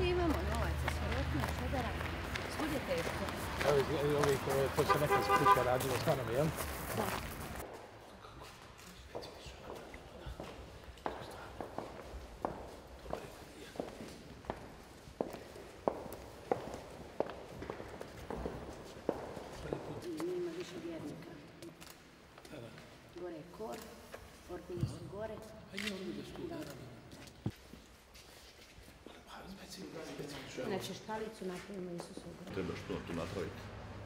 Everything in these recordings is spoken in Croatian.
Ovdje imamo novaca, Sorotna, Čedara, svud je teško. To se neka kuća radila s nama, jel? Da. Nema više vjernika. Gore je kor, orpinje su gore. Znači štalicu napravimo Isusovu grobu. Treba što tu napraviti,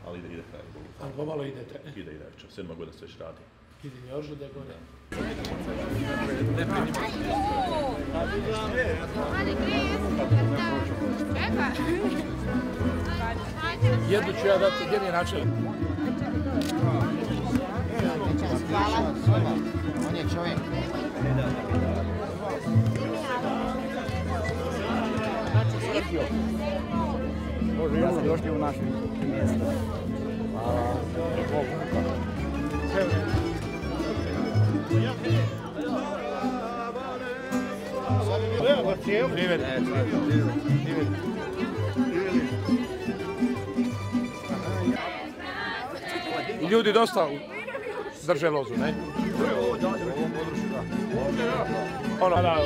ali ide kraj. Ali pomalo idete? Ide, će 7 godina se već radi. Ide još da gore. Jednu ću ja dati, gdje mi je načelnik? Hvala. On je čovjek. Bože, ja sam došli u naše mjesto. Privet. I ljudi dosta drže lozu, ne? Ono, da.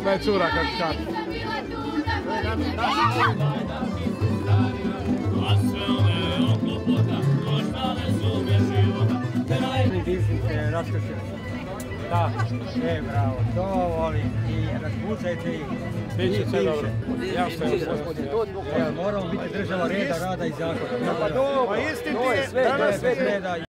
Ne cura kad skače. Da, bravo, to volim i raspucajte ih. Biće sve dobro. Jasno je. Moramo biti država reda, rada i zakona. Pa istinite, danas sve reda.